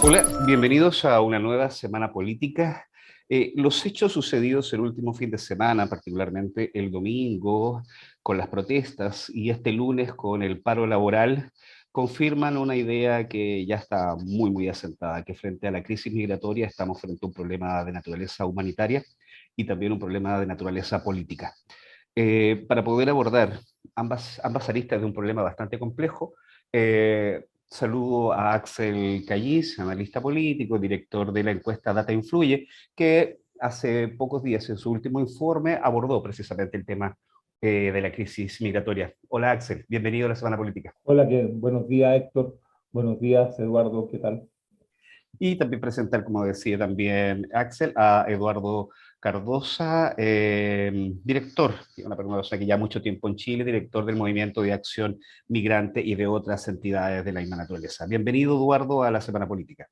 Hola, bienvenidos a una nueva semana política. Los hechos sucedidos el último fin de semana, particularmente el domingo con las protestas y este lunes con el paro laboral, confirman una idea que ya está muy asentada, que frente a la crisis migratoria estamos frente a un problema de naturaleza humanitaria y también un problema de naturaleza política. Para poder abordar ambas aristas de un problema bastante complejo, saludo a Axel Callis, analista político, director de la encuesta Data Influye, que hace pocos días en su último informe abordó precisamente el tema de la crisis migratoria. Hola Axel, bienvenido a la Semana Política. Hola, buenos días Héctor, buenos días Eduardo, ¿qué tal? Y también presentar, como decía también Axel, a Eduardo Cardosa, director, una persona que ya mucho tiempo en Chile, director del Movimiento de Acción Migrante y de otras entidades de la misma naturaleza. Bienvenido, Eduardo, a la Semana Política.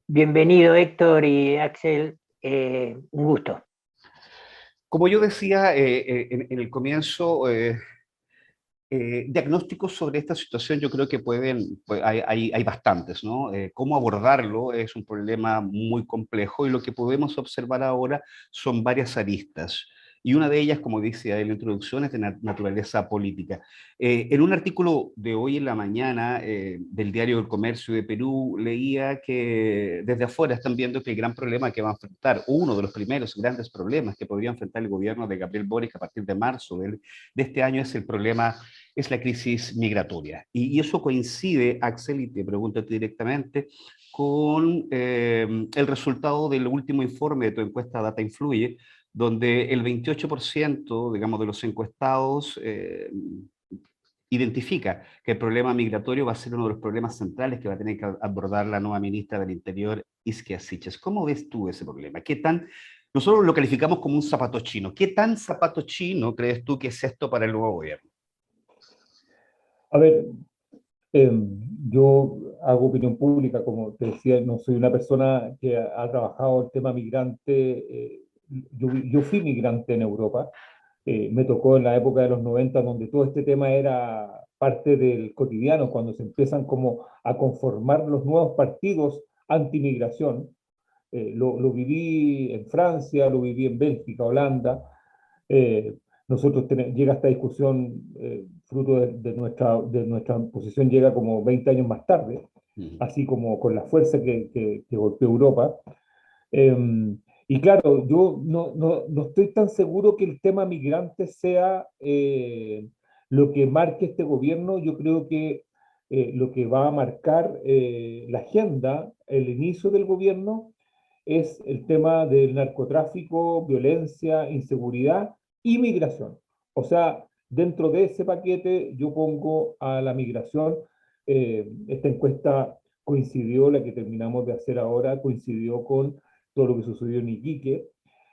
Bienvenido Héctor y Axel, un gusto. Como yo decía en el comienzo, diagnósticos sobre esta situación yo creo que hay bastantes, ¿no? Cómo abordarlo es un problema muy complejo y lo que podemos observar ahora son varias aristas. Y una de ellas, como dice en la introducción, es de naturaleza política. En un artículo de hoy en la mañana del diario El Comercio de Perú, leía que desde afuera están viendo que el gran problema que va a enfrentar, uno de los primeros grandes problemas que podría enfrentar el gobierno de Gabriel Boric a partir de marzo de este año es el problema es la crisis migratoria. Y eso coincide, Axel, y te pregunto directamente, con el resultado del último informe de tu encuesta Data Influye, donde el 28%, digamos, de los encuestados identifica que el problema migratorio va a ser uno de los problemas centrales que va a tener que abordar la nueva ministra del Interior, Isquia Siches. ¿Cómo ves tú ese problema? ¿Qué tan, nosotros lo calificamos como un zapato chino? ¿Qué tan zapato chino crees tú que es esto para el nuevo gobierno? A ver, eh, yo hago opinión pública, como te decía, no soy una persona que ha trabajado el tema migrante, yo fui migrante en Europa, me tocó en la época de los 90 donde todo este tema era parte del cotidiano, cuando se empiezan como a conformar los nuevos partidos anti-migración. Lo viví en Francia, lo viví en Bélgica, Holanda. Eh, llega esta discusión, fruto de nuestra posición, llega como 20 años más tarde, así como con la fuerza que golpeó Europa. Eh, y claro, yo no estoy tan seguro que el tema migrante sea lo que marque este gobierno. Yo creo que lo que va a marcar la agenda, el inicio del gobierno, es el tema del narcotráfico, violencia, inseguridad y migración. O sea, dentro de ese paquete yo pongo a la migración. Esta encuesta coincidió, la que terminamos de hacer ahora, coincidió con todo lo que sucedió en Iquique,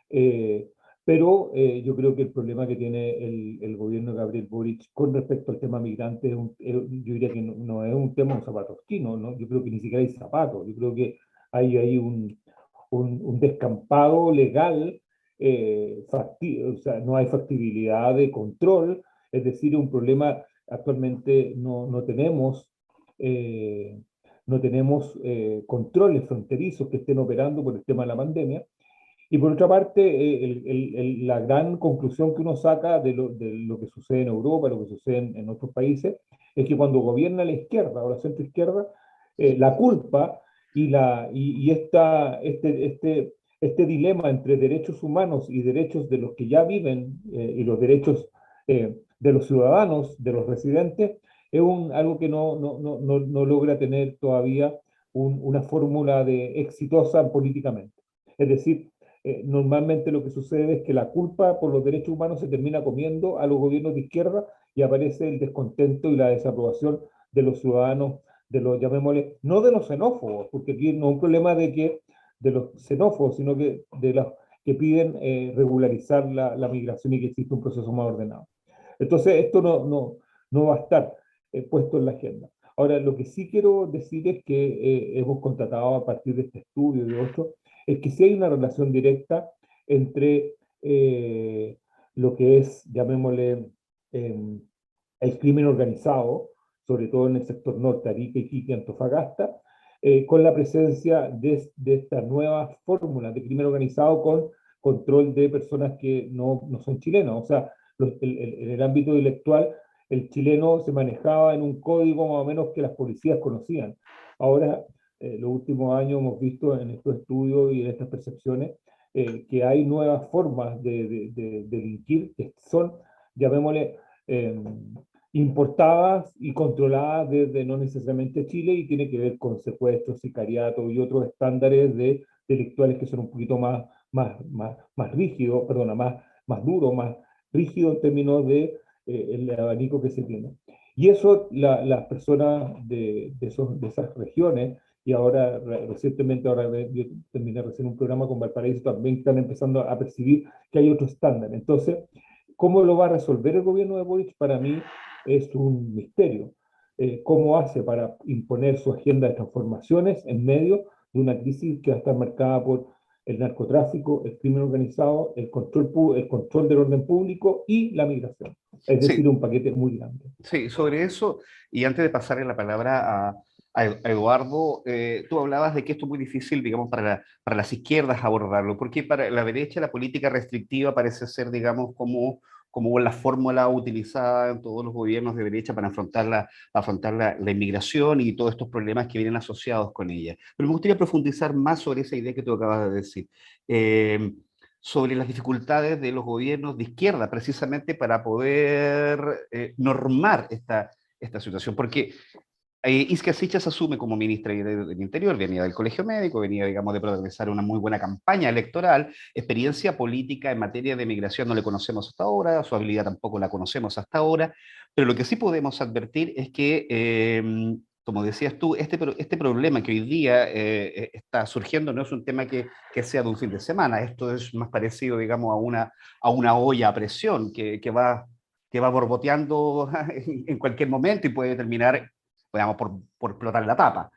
eh, pero yo creo que el problema que tiene el gobierno de Gabriel Boric con respecto al tema migrante yo diría que no es un tema de zapatos chinos, ¿no? Yo creo que ni siquiera hay zapatos, yo creo que hay un descampado legal, o sea, no hay factibilidad de control, es decir, un problema, actualmente eh, no tenemos controles fronterizos que estén operando por el tema de la pandemia. Y por otra parte, la gran conclusión que uno saca de lo que sucede en Europa, lo que sucede en otros países, es que cuando gobierna la izquierda o la centroizquierda, la culpa y este dilema entre derechos humanos y derechos de los que ya viven y los derechos de los ciudadanos, de los residentes, es algo que no logra tener todavía una fórmula exitosa políticamente. Es decir, normalmente lo que sucede es que la culpa por los derechos humanos se termina comiendo a los gobiernos de izquierda y aparece el descontento y la desaprobación de los ciudadanos, de los, llamémosle, no de los xenófobos, porque aquí no es un problema de los xenófobos, sino que de los que piden regularizar la migración y que existe un proceso más ordenado. Entonces, esto no va a estar puesto en la agenda. Ahora, lo que sí quiero decir es que hemos constatado a partir de este estudio y de otros, es que sí hay una relación directa entre lo que es, llamémosle, eh, el crimen organizado, sobre todo en el sector norte, Arica, Iquique, Antofagasta, con la presencia de estas nuevas fórmulas de crimen organizado con control de personas que no son chilenos. O sea, en el ámbito intelectual, el chileno se manejaba en un código más o menos que las policías conocían. Ahora, los últimos años hemos visto en estos estudios y en estas percepciones que hay nuevas formas de delinquir que son, llamémosle, importadas y controladas desde no necesariamente Chile y tiene que ver con secuestros, sicariato y otros estándares delictuales que son un poquito más rígidos, perdona, más duros, más rígidos en términos de el abanico que se tiene. Y eso las personas de esas regiones, y ahora recientemente, ahora yo terminé recién un programa con Valparaíso, también están empezando a percibir que hay otro estándar. Entonces, ¿cómo lo va a resolver el gobierno de Boric? Para mí es un misterio. ¿Cómo hace para imponer su agenda de transformaciones en medio de una crisis que va a estar marcada por el narcotráfico, el crimen organizado, el control del orden público y la migración? Es decir, Sí, un paquete muy grande. sí, sobre eso, y antes de pasarle la palabra a Eduardo, tú hablabas de que esto es muy difícil, digamos, para las izquierdas abordarlo, porque para la derecha la política restrictiva parece ser, digamos, como la fórmula utilizada en todos los gobiernos de derecha para afrontar la inmigración y todos estos problemas que vienen asociados con ella. Pero me gustaría profundizar más sobre esa idea que tú acabas de decir. Sobre las dificultades de los gobiernos de izquierda, precisamente para poder normar esta situación. Porque Isquia Sichas asume como ministra del Interior, venía del Colegio Médico, venía, digamos, de protagonizar una muy buena campaña electoral, experiencia política en materia de migración no le conocemos hasta ahora, su habilidad tampoco la conocemos hasta ahora, pero lo que sí podemos advertir es que, como decías tú, este problema que hoy día está surgiendo no es un tema que sea de un fin de semana, esto es más parecido, digamos, a una olla a presión que va borboteando en cualquier momento y puede terminar, digamos, por explotar la tapa.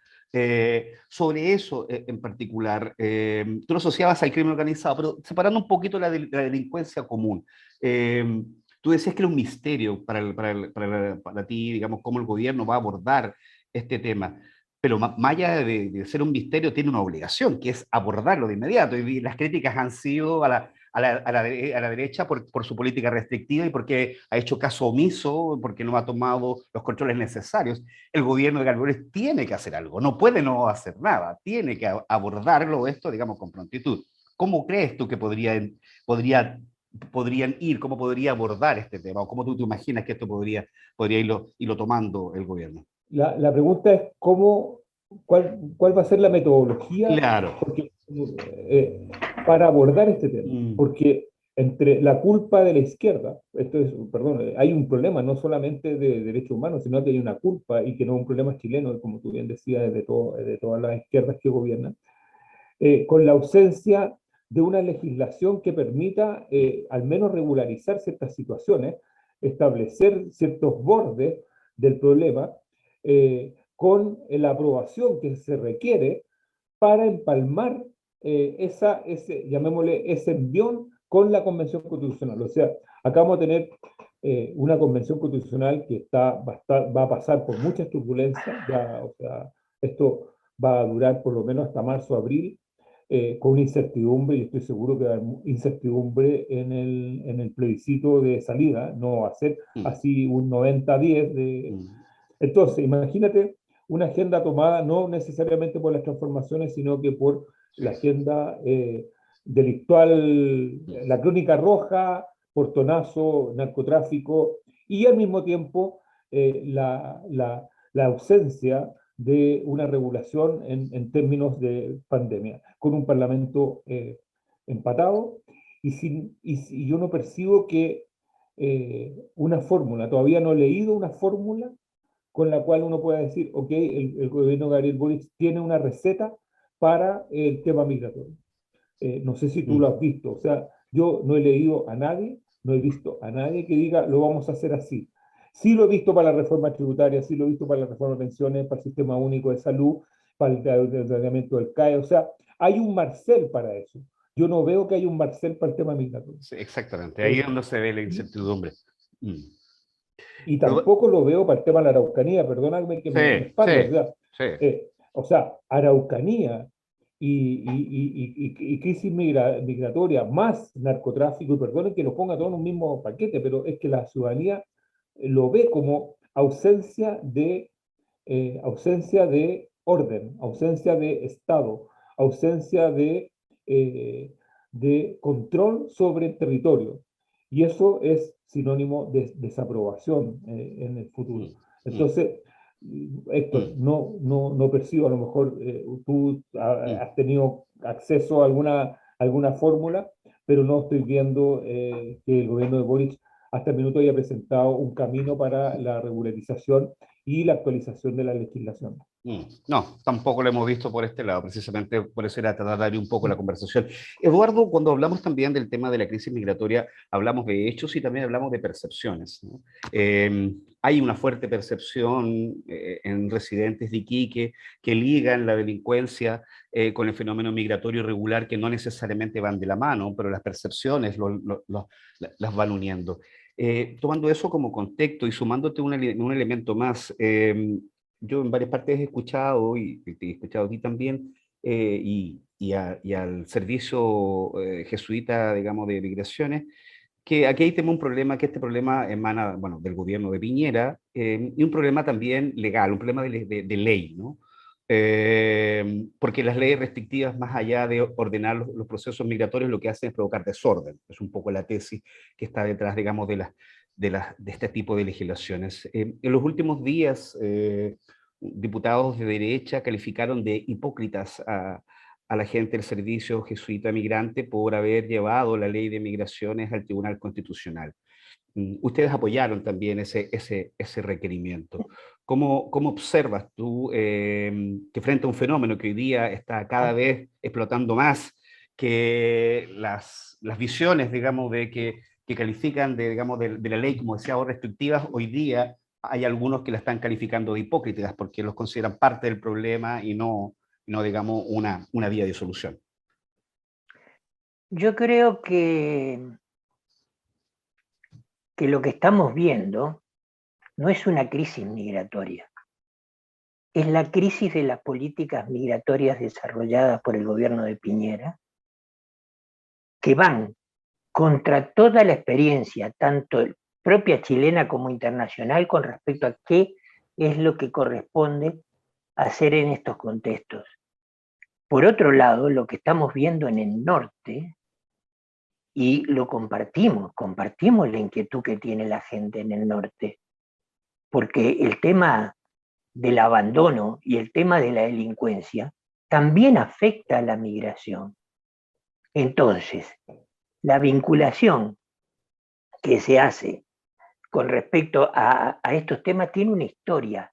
Sobre eso en particular, tú lo asociabas al crimen organizado, pero separando un poquito la delincuencia común. Tú decías que era un misterio para ti, digamos, cómo el gobierno va a abordar este tema. Pero más allá de ser un misterio, tiene una obligación, que es abordarlo de inmediato. Y las críticas han sido a la derecha por su política restrictiva y porque ha hecho caso omiso, porque no ha tomado los controles necesarios. El gobierno de Gabriel tiene que hacer algo, no puede no hacer nada, tiene que abordarlo esto, digamos, con prontitud. ¿Cómo crees tú que podrían ir, cómo podría abordar este tema? ¿O cómo tú te imaginas que esto podría irlo tomando el gobierno? La pregunta es cuál va a ser la metodología Claro. porque, para abordar este tema. Mm. Porque entre la culpa de la izquierda, perdón, hay un problema no solamente de derechos humanos, sino que hay una culpa y que no es un problema chileno, como tú bien decías, de todas las izquierdas que gobiernan, con la ausencia de una legislación que permita al menos regularizar ciertas situaciones, establecer ciertos bordes del problema, con la aprobación que se requiere para empalmar llamémosle, ese envión con la Convención Constitucional. O sea, acá vamos a tener una Convención Constitucional que va a pasar por muchas turbulencias, o sea, esto va a durar por lo menos hasta marzo, abril, con incertidumbre, y estoy seguro que va a haber incertidumbre en el plebiscito de salida, no va a ser Mm. así un 90-10 Mm. Entonces, imagínate una agenda tomada no necesariamente por las transformaciones, sino que por la agenda delictual, Mm. la crónica roja, portonazo, narcotráfico, y al mismo tiempo la ausencia de una regulación en términos de pandemia, con un parlamento empatado, y yo no percibo que una fórmula, todavía no he leído una fórmula con la cual uno pueda decir, ok, el gobierno de Gabriel Boric tiene una receta para el tema migratorio. No sé si tú lo Mm. has visto, o sea, yo no he leído a nadie, no he visto a nadie que diga, lo vamos a hacer así. Sí lo he visto para la reforma tributaria, sí lo he visto para la reforma de pensiones, para el sistema único de salud, para el tratamiento del CAE, o sea, hay un Marcel para eso. Yo no veo que haya un Marcel para el tema migratorio. Sí, exactamente, ahí es Eh, donde se ve la y, incertidumbre. Mm. y tampoco lo veo para el tema de la Araucanía, perdóname que me Sí, espaldo, sí, ¿verdad? sí. O sea, Araucanía y crisis migratoria, más narcotráfico, y perdonen que lo ponga todo en un mismo paquete, pero es que la ciudadanía lo ve como ausencia de orden, ausencia de Estado, ausencia de control sobre el territorio. Y eso es sinónimo de desaprobación en el futuro. Entonces, Héctor, no percibo, a lo mejor tú has tenido acceso a alguna fórmula, pero no estoy viendo que el gobierno de Boric hasta el minuto haya presentado un camino para la regularización y la actualización de la legislación. No, tampoco lo hemos visto por este lado, precisamente por eso era tratar de un poco la conversación. Eduardo, cuando hablamos también del tema de la crisis migratoria, hablamos de hechos y también hablamos de percepciones, ¿no? Hay una fuerte percepción en residentes de Iquique que ligan la delincuencia con el fenómeno migratorio irregular, que no necesariamente van de la mano, pero las percepciones las van uniendo. Tomando eso como contexto y sumándote un elemento más, yo en varias partes he escuchado, y te he escuchado a ti también, y al servicio jesuita, digamos, de migraciones, que aquí hay un problema, que este problema emana, bueno, del gobierno de Piñera, y un problema también legal, un problema de ley, ¿no? Porque las leyes restrictivas, más allá de ordenar los procesos migratorios, lo que hacen es provocar desorden. Es un poco la tesis que está detrás, digamos, de este tipo de legislaciones. En los últimos días, diputados de derecha calificaron de hipócritas a la gente del servicio jesuita migrante por haber llevado la ley de migraciones al Tribunal Constitucional. Ustedes apoyaron también ese requerimiento. ¿Cómo observas tú que frente a un fenómeno que hoy día está cada vez explotando más, que las visiones, digamos, que califican digamos, de la ley como demasiado restrictivas, hoy día hay algunos que la están calificando de hipócritas porque los consideran parte del problema y no digamos, una vía de solución? Yo creo que lo que estamos viendo no es una crisis migratoria, es la crisis de las políticas migratorias desarrolladas por el gobierno de Piñera, que van contra toda la experiencia, tanto propia chilena como internacional, con respecto a qué es lo que corresponde hacer en estos contextos. Por otro lado, lo que estamos viendo en el norte, y lo compartimos la inquietud que tiene la gente en el norte, porque el tema del abandono y el tema de la delincuencia también afecta a la migración. Entonces, la vinculación que se hace con respecto a estos temas tiene una historia,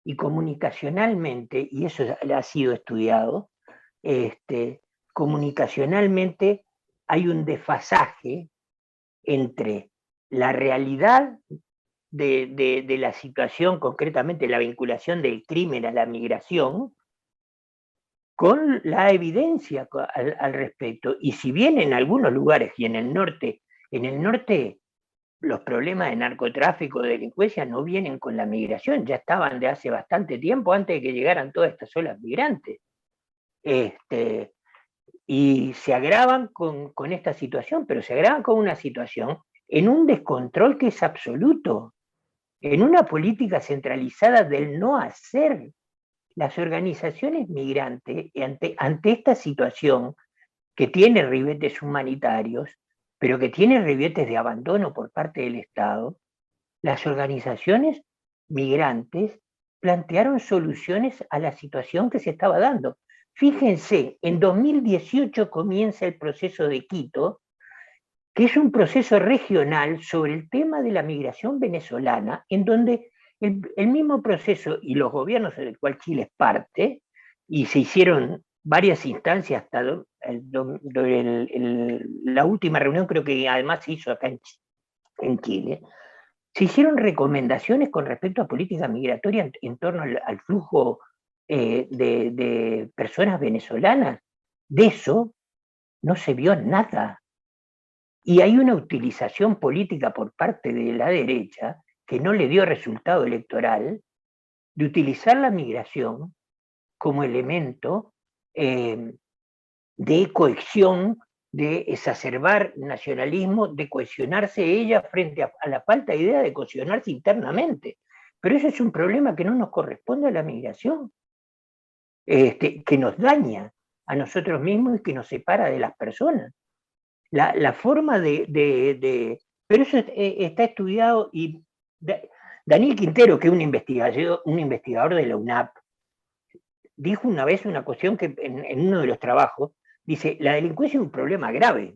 y comunicacionalmente, y eso ha sido estudiado, comunicacionalmente hay un desfasaje entre la realidad de la situación, concretamente la vinculación del crimen a la migración, con la evidencia al respecto. Y si bien en algunos lugares y en el norte los problemas de narcotráfico, de delincuencia no vienen con la migración, ya estaban de hace bastante tiempo, antes de que llegaran todas estas olas migrantes. Y se agravan con esta situación, pero se agravan con una situación en un descontrol que es absoluto, en una política centralizada del no hacer. Las organizaciones migrantes, ante esta situación que tiene ribetes humanitarios, pero que tiene ribetes de abandono por parte del Estado, las organizaciones migrantes plantearon soluciones a la situación que se estaba dando. Fíjense, en 2018 comienza el proceso de Quito, que es un proceso regional sobre el tema de la migración venezolana, en donde el mismo proceso y los gobiernos del cual Chile es parte, y se hicieron varias instancias hasta la última reunión, creo que además se hizo acá en Chile, se hicieron recomendaciones con respecto a política migratoria en torno al flujo de personas venezolanas. De eso no se vio nada. Y hay una utilización política por parte de la derecha que no le dio resultado electoral, de utilizar la migración como elemento de cohesión, de exacerbar nacionalismo, de cohesionarse ella frente a la falta de idea de cohesionarse internamente. Pero eso es un problema que no nos corresponde a la migración, que nos daña a nosotros mismos y que nos separa de las personas. La forma pero eso está estudiado, y Daniel Quintero, que es un investigador de la UNAP, dijo una vez una cuestión que en uno de los trabajos, dice, la delincuencia es un problema grave,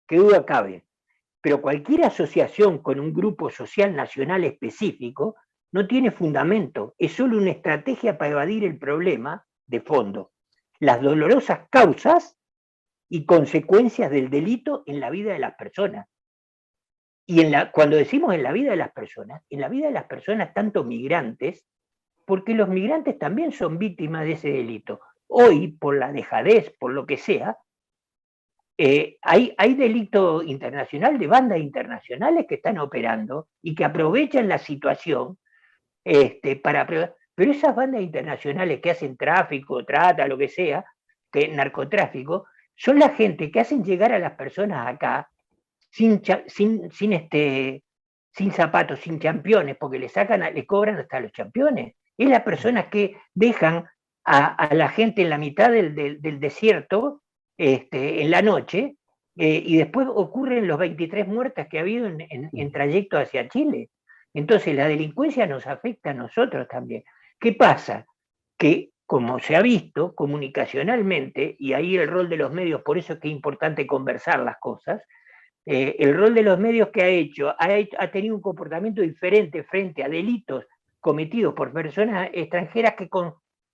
que duda cabe, pero cualquier asociación con un grupo social nacional específico no tiene fundamento, es solo una estrategia para evadir el problema de fondo, las dolorosas causas y consecuencias del delito en la vida de las personas. Y cuando decimos en la vida de las personas, tanto migrantes, porque los migrantes también son víctimas de ese delito. Hoy, por la dejadez, por lo que sea, hay delito internacional de bandas internacionales que están operando y que aprovechan la situación pero esas bandas internacionales que hacen tráfico, trata, lo que sea, narcotráfico, son la gente que hacen llegar a las personas acá sin zapatos, sin championes, porque le cobran hasta los championes. Es las personas que dejan a la gente en la mitad del desierto en la noche, y después ocurren los 23 muertes que ha habido en trayecto hacia Chile. Entonces la delincuencia nos afecta a nosotros también. ¿Qué pasa? Que como se ha visto comunicacionalmente, y ahí el rol de los medios, por eso es que es importante conversar las cosas, el rol de los medios que ha tenido un comportamiento diferente frente a delitos cometidos por personas extranjeras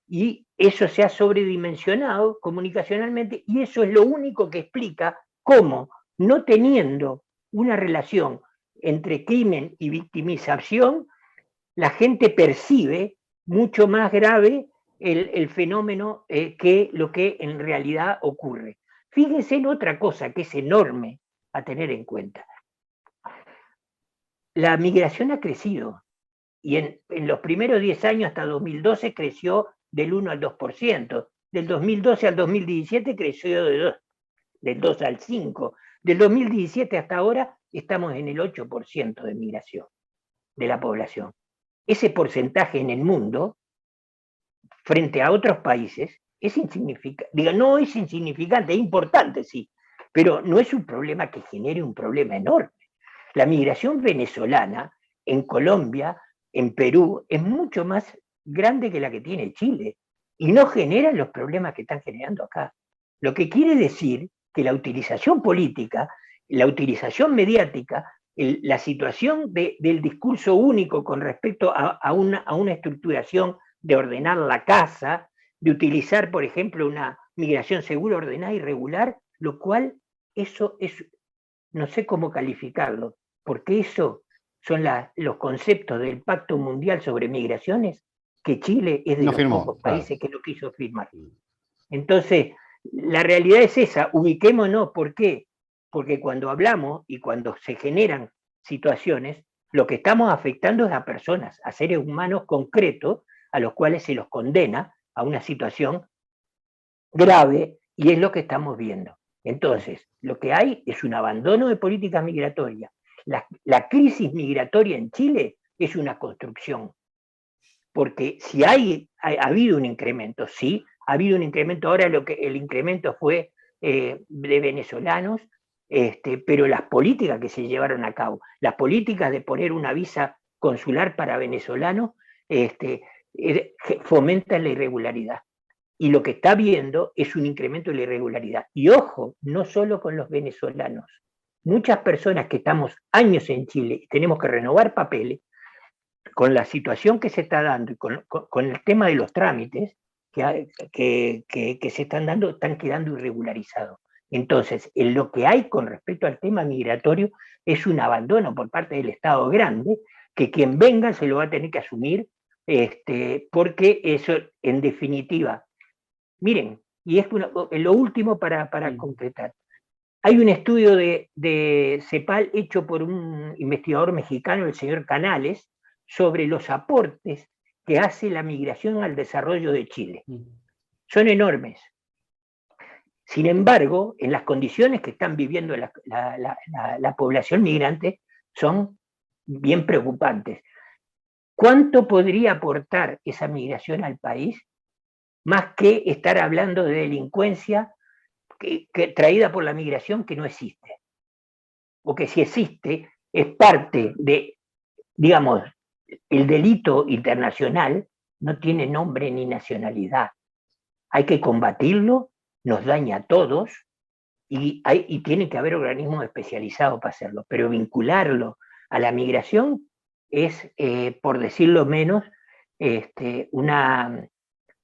y eso se ha sobredimensionado comunicacionalmente, y eso es lo único que explica cómo, no teniendo una relación entre crimen y victimización, la gente percibe mucho más grave el fenómeno que lo que en realidad ocurre. Fíjense en otra cosa que es enorme a tener en cuenta. La migración ha crecido, y en los primeros 10 años hasta 2012 creció del 1 al 2%, del 2012 al 2017 creció del 2 al 5%, del 2017 hasta ahora estamos en el 8% de migración de la población. Ese porcentaje en el mundo, frente a otros países, es insignificante. No es insignificante, es importante, sí, pero no es un problema que genere un problema enorme. La migración venezolana en Colombia, en Perú, es mucho más grande que la que tiene Chile, y no genera los problemas que están generando acá. Lo que quiere decir que la utilización política, la utilización mediática, la situación del discurso único con respecto a una estructuración de ordenar la casa, de utilizar, por ejemplo, una migración segura, ordenada y regular, lo cual eso es, no sé cómo calificarlo, porque eso son los conceptos del Pacto Mundial sobre Migraciones, que Chile es de los pocos países que no quiso firmar. Entonces, la realidad es esa, ubiquémonos. ¿Por qué? Porque cuando hablamos y cuando se generan situaciones, lo que estamos afectando es a personas, a seres humanos concretos, a los cuales se los condena a una situación grave, y es lo que estamos viendo. Entonces, lo que hay es un abandono de políticas migratorias. La crisis migratoria en Chile es una construcción, porque si ha habido un incremento, sí, ha habido un incremento. Ahora el incremento fue de venezolanos, pero las políticas que se llevaron a cabo, las políticas de poner una visa consular para venezolanos, fomentan la irregularidad. Y lo que está viendo es un incremento de la irregularidad. Y ojo, no solo con los venezolanos. Muchas personas que estamos años en Chile y tenemos que renovar papeles, con la situación que se está dando y con el tema de los trámites que se están dando, están quedando irregularizados. Entonces, en lo que hay con respecto al tema migratorio es un abandono por parte del Estado grande, que quien venga se lo va a tener que asumir, porque eso, en definitiva, miren, y es lo último para concretar. Hay un estudio de CEPAL hecho por un investigador mexicano, el señor Canales, sobre los aportes que hace la migración al desarrollo de Chile. son enormes. Sin embargo, en las condiciones que están viviendo la población migrante son bien preocupantes. ¿Cuánto podría aportar esa migración al país? Más que estar hablando de delincuencia traída por la migración que no existe. O que si existe, es parte de, digamos, el delito internacional, no tiene nombre ni nacionalidad. Hay que combatirlo, nos daña a todos, y tiene que haber organismos especializados para hacerlo, pero vincularlo a la migración es, por decirlo menos,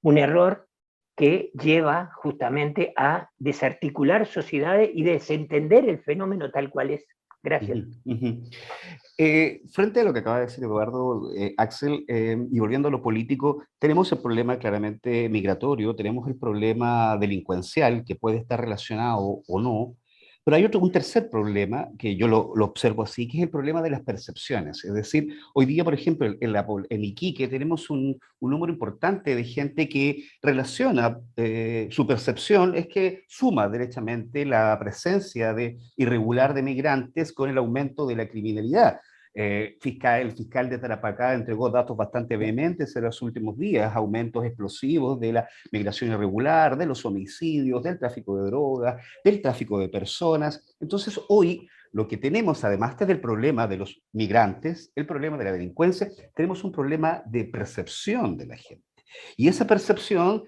un error que lleva justamente a desarticular sociedades y desentender el fenómeno tal cual es. Gracias. Frente a lo que acaba de decir Eduardo, Axel, y volviendo a lo político, tenemos el problema claramente migratorio, tenemos el problema delincuencial que puede estar relacionado o no, pero hay un tercer problema que yo lo observo así, que es el problema de las percepciones. Es decir, hoy día, por ejemplo, en Iquique tenemos un número importante de gente que relaciona su percepción, es que suma derechamente la presencia irregular de migrantes con el aumento de la criminalidad. El fiscal de Tarapacá entregó datos bastante vehementes en los últimos días, aumentos explosivos de la migración irregular, de los homicidios, del tráfico de drogas, del tráfico de personas. Entonces hoy lo que tenemos, además del problema de los migrantes, el problema de la delincuencia, tenemos un problema de percepción de la gente. Y esa percepción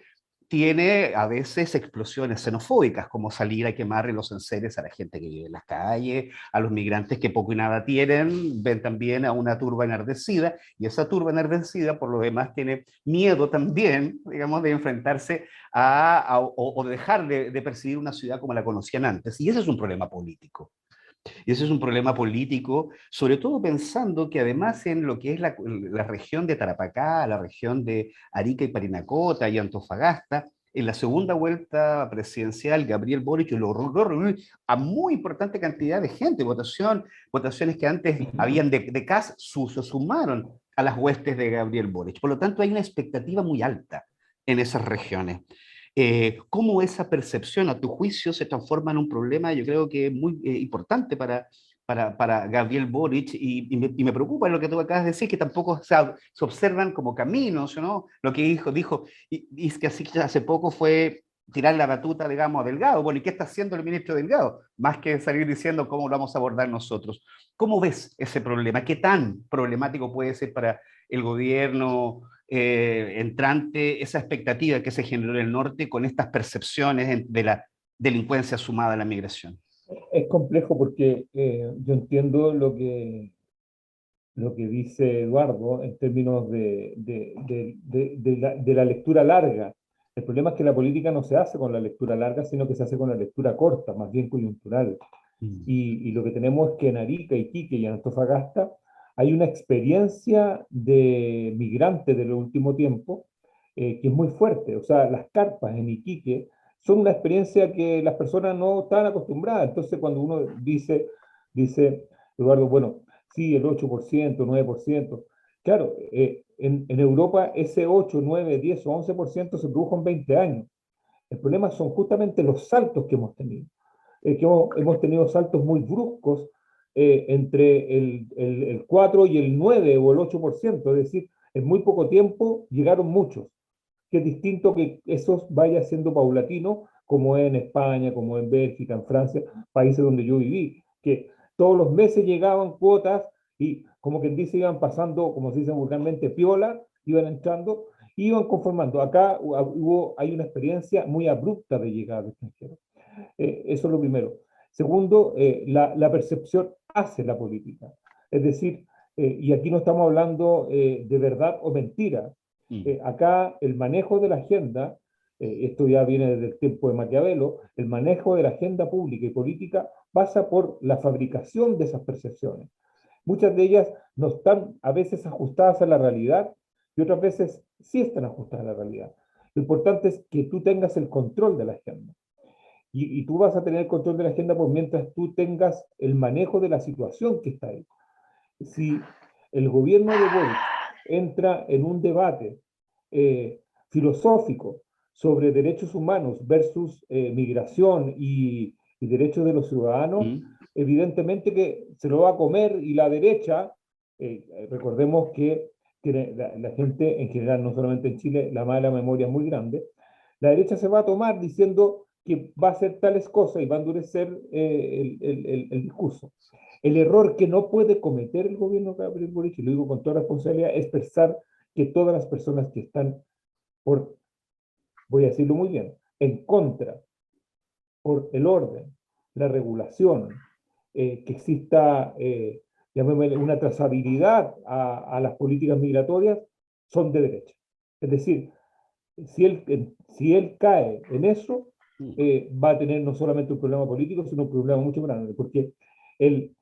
tiene a veces explosiones xenofóbicas, como salir a quemarle los enseres a la gente que vive en las calles, a los migrantes que poco y nada tienen, ven también a una turba enardecida, y esa turba enardecida por lo demás tiene miedo también, digamos, de enfrentarse o dejar de percibir una ciudad como la conocían antes, y ese es un problema político. Y ese es un problema político, sobre todo pensando que además en lo que es la región de Tarapacá, la región de Arica y Parinacota y Antofagasta, en la segunda vuelta presidencial, Gabriel Boric logró reunir a muy importante cantidad de gente, votaciones que antes habían de CAS se sumaron a las huestes de Gabriel Boric. Por lo tanto, hay una expectativa muy alta en esas regiones. Cómo esa percepción, a tu juicio, se transforma en un problema, yo creo que muy importante para Gabriel Boric, y me preocupa lo que tú acabas de decir, que tampoco se observan como caminos, ¿no? Lo que dijo y es que así que hace poco fue tirar la batuta, digamos, a Delgado. Bueno, ¿y qué está haciendo el ministro Delgado? Más que salir diciendo cómo lo vamos a abordar nosotros. ¿Cómo ves ese problema? ¿Qué tan problemático puede ser para el gobierno entrante esa expectativa que se generó en el norte con estas percepciones de la delincuencia sumada a la migración? Es complejo porque yo entiendo lo que dice Eduardo en términos de la lectura larga. El problema es que la política no se hace con la lectura larga, sino que se hace con la lectura corta, más bien coyuntural. Y lo que tenemos es que en Arica, Iquique y Antofagasta hay una experiencia de migrantes de los últimos tiempos que es muy fuerte. O sea, las carpas en Iquique son una experiencia que las personas no están acostumbradas. Entonces, cuando uno dice, Eduardo, bueno, sí, el 8%, 9%. Claro, en Europa ese 8, 9, 10 o 11% se produjo en 20 años. El problema son justamente los saltos que hemos tenido. Que hemos tenido saltos muy bruscos entre el 4 y el 9 o el 8%. Es decir, en muy poco tiempo llegaron muchos. Que es distinto que eso vaya siendo paulatino, como en España, como en Bélgica, en Francia, países donde yo viví, que todos los meses llegaban cuotas y, como quien dice, iban pasando, como se dice vulgarmente, piola, iban entrando, iban conformando. Acá hay una experiencia muy abrupta de llegada de extranjeros. Eso es lo primero. Segundo, la percepción hace la política. Es decir, y aquí no estamos hablando de verdad o mentira. Acá el manejo de la agenda, esto ya viene desde el tiempo de Maquiavelo, el manejo de la agenda pública y política pasa por la fabricación de esas percepciones. Muchas de ellas no están a veces ajustadas a la realidad y otras veces sí están ajustadas a la realidad. Lo importante es que tú tengas el control de la agenda. Y tú vas a tener el control de la agenda por mientras tú tengas el manejo de la situación que está ahí. Si el gobierno de Boric entra en un debate filosófico sobre derechos humanos versus migración y derechos de los ciudadanos, evidentemente que se lo va a comer, y la derecha, recordemos que la gente en general, no solamente en Chile, la mala memoria es muy grande, la derecha se va a tomar diciendo que va a hacer tales cosas y va a endurecer el discurso. El error que no puede cometer el gobierno de Gabriel Boric, y lo digo con toda responsabilidad, es pensar que todas las personas que están voy a decirlo muy bien, en contra, por el orden, la regulación, que exista, llamémosle, una trazabilidad a las políticas migratorias, son de derecha. Es decir, si él cae en eso, va a tener no solamente un problema político, sino un problema mucho más grande, porque el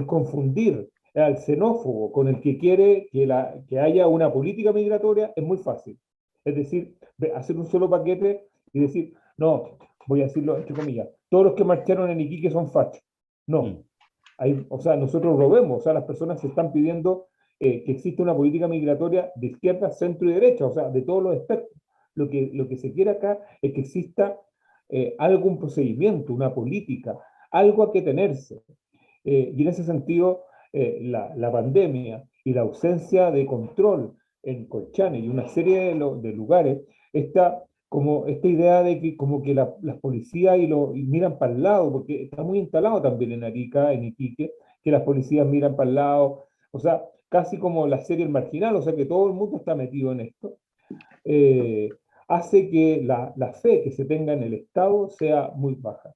confundir al xenófobo con el que quiere que haya una política migratoria es muy fácil. Es decir, hacer un solo paquete y decir, no, voy a decirlo entre comillas, todos los que marcharon en Iquique son fachos. No, o sea, nosotros lo vemos, o sea, las personas se están pidiendo que exista una política migratoria de izquierda, centro y derecha, o sea, de todos los espectros. Lo que se quiere acá es que exista algún procedimiento, una política, algo a que tenerse. Y en ese sentido, la pandemia y la ausencia de control en Colchane y una serie de lugares, esta idea de que como que las policías y miran para el lado, porque está muy instalado también en Arica, en Iquique, que las policías miran para el lado, o sea, casi como la serie El Marginal, o sea que todo el mundo está metido en esto, hace que la fe que se tenga en el Estado sea muy baja.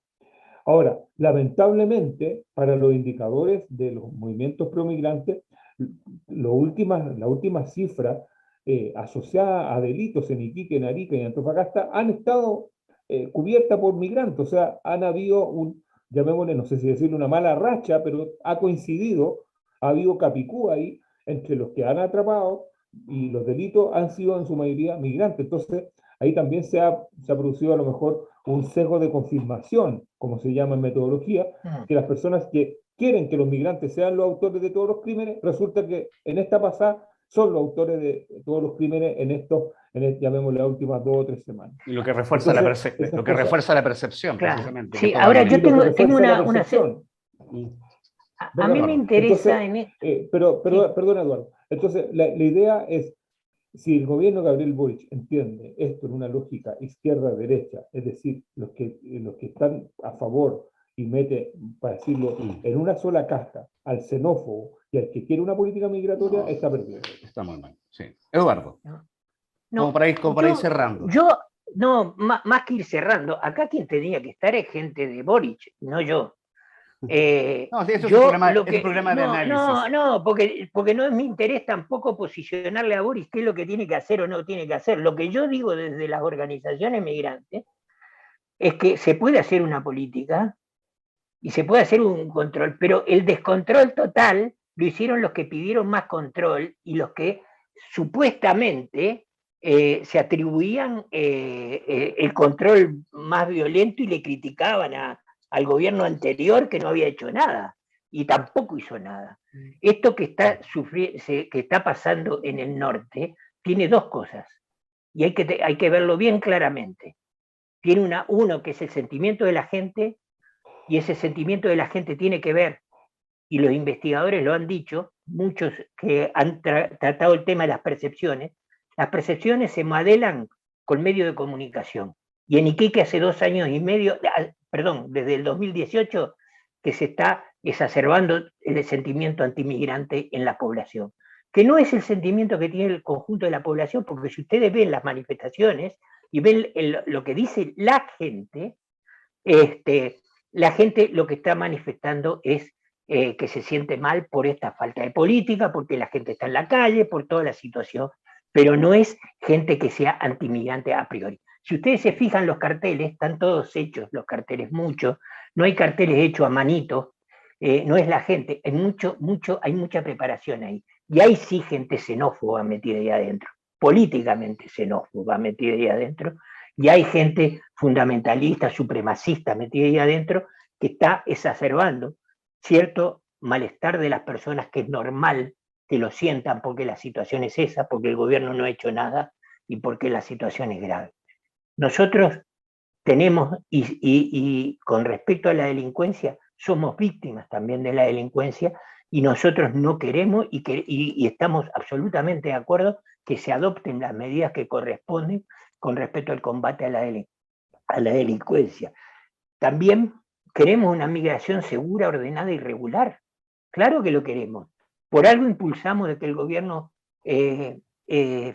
Ahora, lamentablemente, para los indicadores de los movimientos promigrantes, la última cifra asociada a delitos en Iquique, en Arica y en Antofagasta han estado cubiertas por migrantes, o sea, han habido llamémosle, no sé si decirlo, una mala racha, pero ha coincidido, ha habido capicú ahí entre los que han atrapado, y los delitos han sido en su mayoría migrantes. Entonces, ahí también se ha producido a lo mejor un sesgo de confirmación, como se llama en metodología, que las personas que quieren que los migrantes sean los autores de todos los crímenes, resulta que en esta pasada son los autores de todos los crímenes llamémosle, las últimas 2 o 3 semanas. Y lo que refuerza, Entonces, lo que refuerza la percepción, claro, precisamente. Sí, ahora yo tengo una... A mí me interesa entonces, perdón, Eduardo. Entonces, la idea es, si el gobierno de Gabriel Boric entiende esto en una lógica izquierda-derecha, es decir, los que están a favor y mete, para decirlo, en una sola caja al xenófobo y al que quiere una política migratoria, está perdido. Está muy mal, sí. Eduardo, no, como para ir cerrando. No, más que ir cerrando, acá quien tenía que estar es gente de Boric, no yo. No, sí, eso es un programa de análisis. No, porque no es mi interés tampoco posicionarle a Boris qué es lo que tiene que hacer o no tiene que hacer. Lo que yo digo desde las organizaciones migrantes es que se puede hacer una política y se puede hacer un control, pero el descontrol total lo hicieron los que pidieron más control y los que supuestamente se atribuían el control más violento y le criticaban al gobierno anterior que no había hecho nada y tampoco hizo nada. Esto que está pasando en el norte tiene dos cosas y hay que verlo bien claramente. Tiene uno que es el sentimiento de la gente, y ese sentimiento de la gente tiene que ver, y los investigadores lo han dicho, muchos que han tratado el tema de las percepciones se modelan con medios de comunicación. Y en Iquique hace 2 años y medio, desde el 2018, que se está exacerbando el sentimiento antimigrante en la población, que no es el sentimiento que tiene el conjunto de la población, porque si ustedes ven las manifestaciones y ven lo que dice la gente lo que está manifestando es que se siente mal por esta falta de política, porque la gente está en la calle, por toda la situación, pero no es gente que sea antimigrante a priori. Si ustedes se fijan, los carteles, están todos hechos, los carteles muchos, no hay carteles hechos a manito, no es la gente, hay mucha preparación ahí. Y hay sí gente xenófoba metida ahí adentro, políticamente xenófoba metida ahí adentro, y hay gente fundamentalista, supremacista metida ahí adentro, que está exacerbando cierto malestar de las personas, que es normal que lo sientan porque la situación es esa, porque el gobierno no ha hecho nada y porque la situación es grave. Nosotros tenemos, y con respecto a la delincuencia, somos víctimas también de la delincuencia, y nosotros no queremos y estamos absolutamente de acuerdo que se adopten las medidas que corresponden con respecto al combate a la delincuencia. También queremos una migración segura, ordenada y regular. Claro que lo queremos. Por algo impulsamos de que el gobierno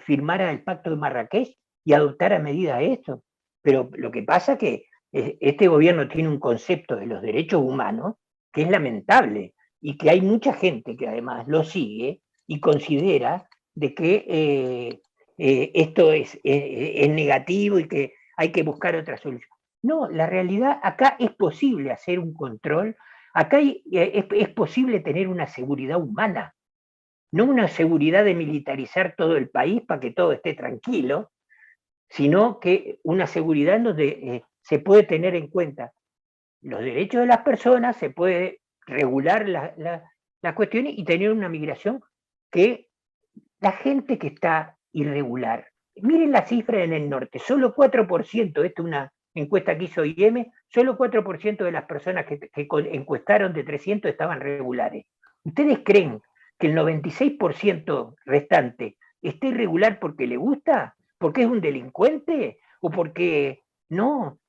firmara el Pacto de Marrakech y adoptara medidas a esto. Pero lo que pasa es que este gobierno tiene un concepto de los derechos humanos que es lamentable y que hay mucha gente que además lo sigue y considera de que esto es negativo y que hay que buscar otra solución. No, la realidad acá es posible hacer un control, acá es posible tener una seguridad humana, no una seguridad de militarizar todo el país para que todo esté tranquilo, sino que una seguridad en donde se puede tener en cuenta los derechos de las personas, se puede regular las cuestiones y tener una migración que la gente que está irregular, miren la cifra en el norte, solo 4%, esta es una encuesta que hizo IEM, solo 4% de las personas que encuestaron de 300 estaban regulares. ¿Ustedes creen que el 96% restante esté irregular porque le gusta? ¿Porque es un delincuente? ¿O porque no?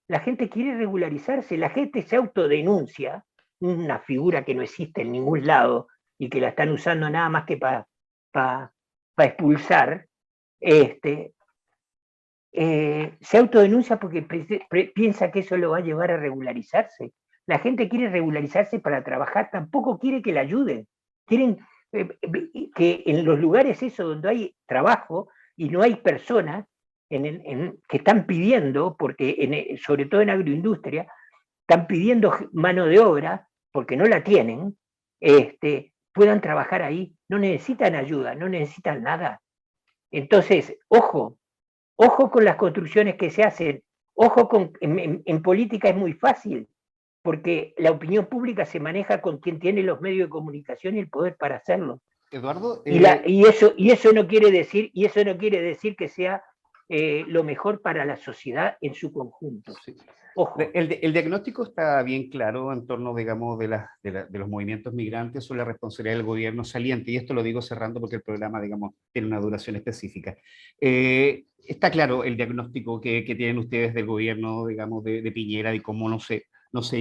La gente quiere regularizarse, la gente se autodenuncia, una figura que no existe en ningún lado y que la están usando nada más que para expulsar, se autodenuncia porque piensa que eso lo va a llevar a regularizarse. La gente quiere regularizarse para trabajar, tampoco quiere que la ayuden. Quieren que en los lugares esos donde hay trabajo y no hay personas que están pidiendo, porque sobre todo en agroindustria, están pidiendo mano de obra porque no la tienen, puedan trabajar ahí. No necesitan ayuda, no necesitan nada. Entonces, ojo con las construcciones que se hacen, en política es muy fácil, porque la opinión pública se maneja con quien tiene los medios de comunicación y el poder para hacerlo. Eduardo, y eso no quiere decir que sea lo mejor para la sociedad en su conjunto. sí. Ojo. El diagnóstico está bien claro en torno, digamos, de los movimientos migrantes sobre la responsabilidad del gobierno saliente, y esto lo digo cerrando porque el programa, digamos, tiene una duración específica. Está claro el diagnóstico que tienen ustedes del gobierno, digamos, de Piñera, y cómo no se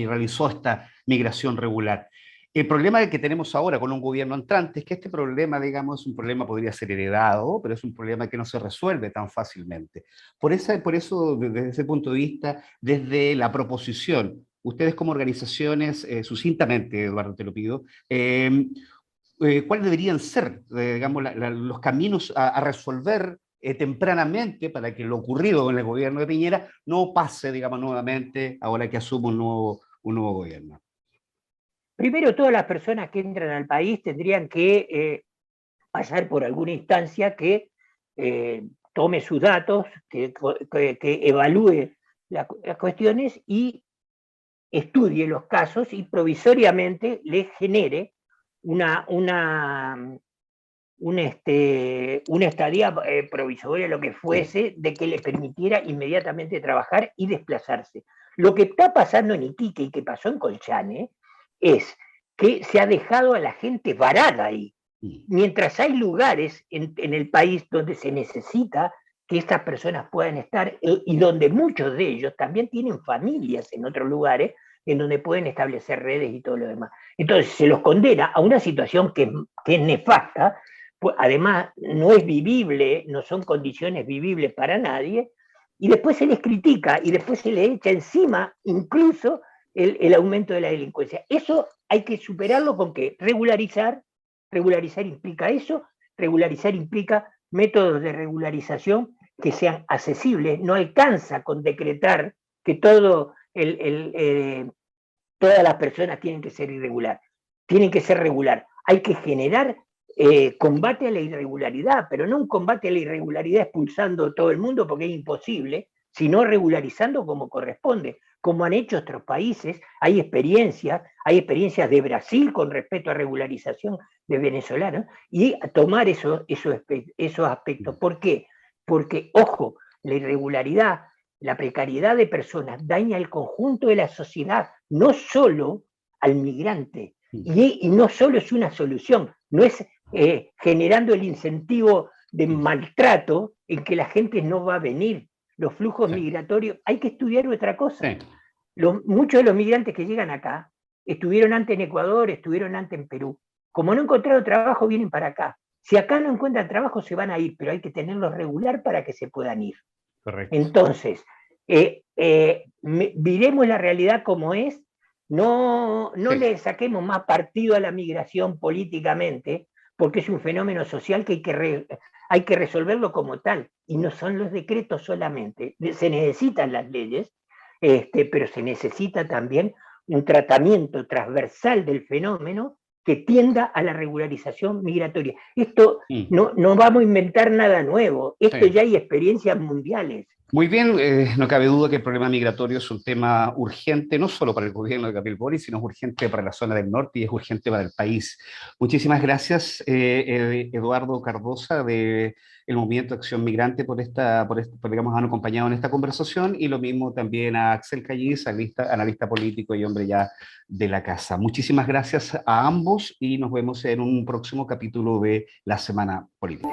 realizó esta migración regular. El problema que tenemos ahora con un gobierno entrante es que este problema, digamos, es un problema, podría ser heredado, pero es un problema que no se resuelve tan fácilmente. Por eso, desde ese punto de vista, desde la proposición, ustedes como organizaciones, sucintamente, Eduardo, te lo pido, ¿cuáles deberían ser, digamos, los caminos a resolver tempranamente para que lo ocurrido en el gobierno de Piñera no pase, digamos, nuevamente ahora que asume un nuevo gobierno? Primero, todas las personas que entran al país tendrían que pasar por alguna instancia que tome sus datos, que evalúe las cuestiones y estudie los casos y provisoriamente les genere una estadía provisoria, lo que fuese, de que les permitiera inmediatamente trabajar y desplazarse. Lo que está pasando en Iquique y que pasó en Colchane es que se ha dejado a la gente varada ahí, mientras hay lugares en el país donde se necesita que estas personas puedan estar y donde muchos de ellos también tienen familias en otros lugares en donde pueden establecer redes y todo lo demás. Entonces se los condena a una situación que es nefasta, pues además no es vivible, no son condiciones vivibles para nadie, y después se les critica y después se les echa encima incluso el aumento de la delincuencia. Eso hay que superarlo con que regularizar implica eso, regularizar implica métodos de regularización que sean accesibles, no alcanza con decretar que todas las personas tienen que ser irregular, tienen que ser regular. Hay que generar combate a la irregularidad, pero no un combate a la irregularidad expulsando a todo el mundo porque es imposible, sino regularizando como corresponde, como han hecho otros países. Hay experiencias de Brasil con respecto a regularización de venezolanos, y tomar esos aspectos. ¿Por qué? porque, ojo, la irregularidad, la precariedad de personas daña al conjunto de la sociedad, no solo al migrante, y no solo es una solución, no es generando el incentivo de maltrato en que la gente no va a venir. Los flujos migratorios, hay que estudiar otra cosa. Sí. Muchos de los migrantes que llegan acá estuvieron antes en Ecuador, estuvieron antes en Perú. Como no encontraron trabajo, vienen para acá. Si acá no encuentran trabajo, se van a ir, pero hay que tenerlo regular para que se puedan ir. Correcto. Entonces, miremos la realidad como es, no le saquemos más partido a la migración políticamente, porque es un fenómeno social que hay que resolverlo como tal, y no son los decretos solamente. Se necesitan las leyes, pero se necesita también un tratamiento transversal del fenómeno que tienda a la regularización migratoria. Esto no vamos a inventar nada nuevo, esto ya hay experiencias mundiales. Muy bien, no cabe duda que el problema migratorio es un tema urgente, no solo para el gobierno de Gabriel Boric, sino es urgente para la zona del norte y es urgente para el país. Muchísimas gracias, Eduardo Cardosa, del Movimiento Acción Migrante, por digamos, habernos acompañado en esta conversación, y lo mismo también a Axel Callis, analista político y hombre ya de la casa. Muchísimas gracias a ambos y nos vemos en un próximo capítulo de La Semana Política.